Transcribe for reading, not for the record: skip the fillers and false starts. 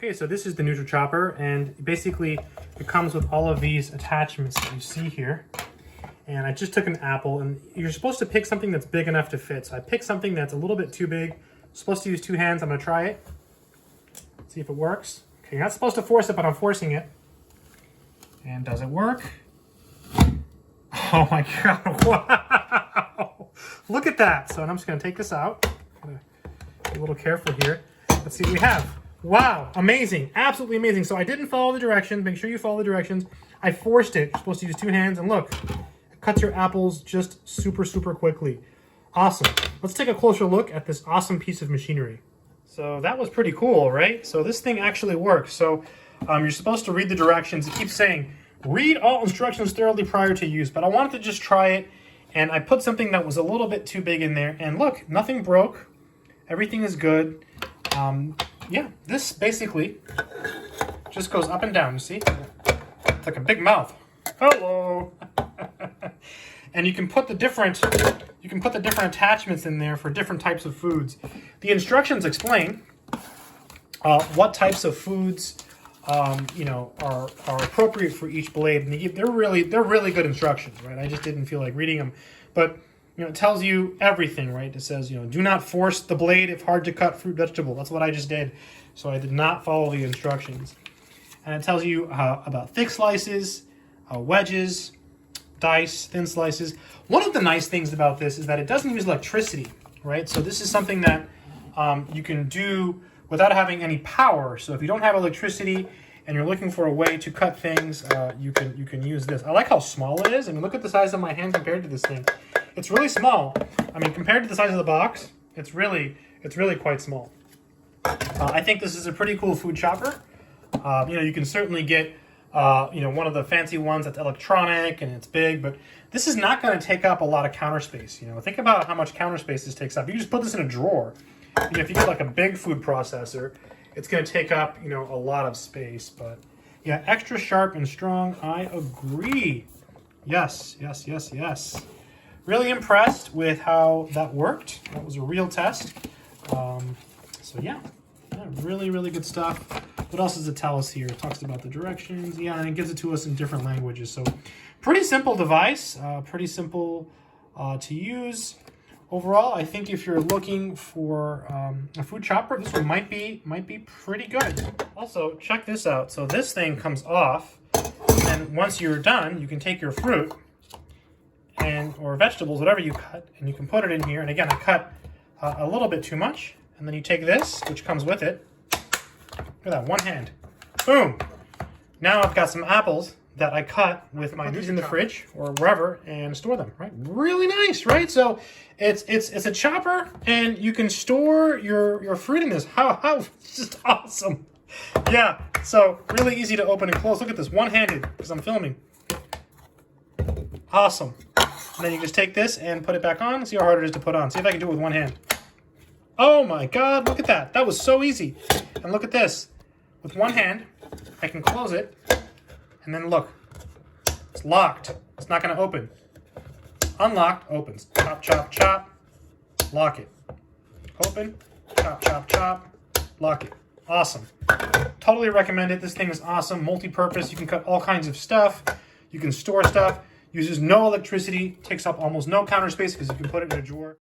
Okay, so this is the Nutrichopper, and basically it comes with all of these attachments that you see here. And I just took an apple, and you're supposed to pick something that's big enough to fit. So I picked something that's a little bit too big. I'm supposed to use 2 hands. I'm gonna try it. See if it works. Okay, you're not supposed to force it, but I'm forcing it. And does it work? Oh my God, wow. Look at that. So I'm just gonna take this out. Be a little careful here. Let's see what we have. Wow, amazing, absolutely amazing. So I didn't follow the directions. Make sure you follow the directions. I forced it. You're supposed to use 2 hands, and look, it cuts your apples just super, super quickly. Awesome. Let's take a closer look at this awesome piece of machinery. So that was pretty cool, right? So this thing actually works. So you're supposed to read the directions. It keeps saying, read all instructions thoroughly prior to use, but I wanted to just try it, and I put something that was a little bit too big in there, and look, nothing broke. Everything is good. Yeah, this basically just goes up and down, you see? It's like a big mouth. Hello! And you can put the different attachments in there for different types of foods. The instructions explain what types of foods you know, are appropriate for each blade, and they're really good instructions, right? I just didn't feel like reading them, but you know, it tells you everything, right? It says, you know, do not force the blade if hard to cut fruit, vegetable. That's what I just did. So I did not follow the instructions. And it tells you about thick slices, wedges, dice, thin slices. One of the nice things about this is that it doesn't use electricity, right? So this is something that you can do without having any power. So if you don't have electricity and you're looking for a way to cut things, you can use this. I like how small it is. I mean, look at the size of my hand compared to this thing. It's really small. I mean, compared to the size of the box, it's really quite small. I think this is a pretty cool food chopper. You know, you can certainly get you know, one of the fancy ones that's electronic and it's big, but this is not going to take up a lot of counter space. You know, think about how much counter space this takes up. You just put this in a drawer. You know, if you get like a big food processor, it's going to take up, you know, a lot of space. But yeah, extra sharp and strong. I agree. Yes, yes, yes, yes. Really impressed with how that worked. That was a real test. So yeah, really good stuff. What else does it tell us here? It talks about the directions. Yeah, and it gives it to us in different languages. So pretty simple device, pretty simple to use. Overall, I think if you're looking for a food chopper, this one might be pretty good. Also, check this out. So this thing comes off, and once you're done, you can take your fruit or vegetables, whatever you cut, and you can put it in here. And again, I cut a little bit too much, and then you take this, which comes with it. Look at that, one hand. Boom! Now I've got some apples that I cut with my in the fridge or wherever and store them, right? Really nice, right? So it's a chopper, and you can store your fruit in this. How it's just awesome. Yeah, so really easy to open and close. Look at this, one-handed, because I'm filming. Awesome. And then you just take this and put it back on. See how hard it is to put on. See if I can do it with one hand. Oh my God, look at that. That was so easy. And look at this. With one hand, I can close it. And then look, it's locked. It's not going to open. Unlocked, opens. Chop, chop, chop. Lock it. Open. Chop, chop, chop. Lock it. Awesome. Totally recommend it. This thing is awesome. Multi-purpose. You can cut all kinds of stuff. You can store stuff. Uses no electricity. Takes up almost no counter space because you can put it in a drawer.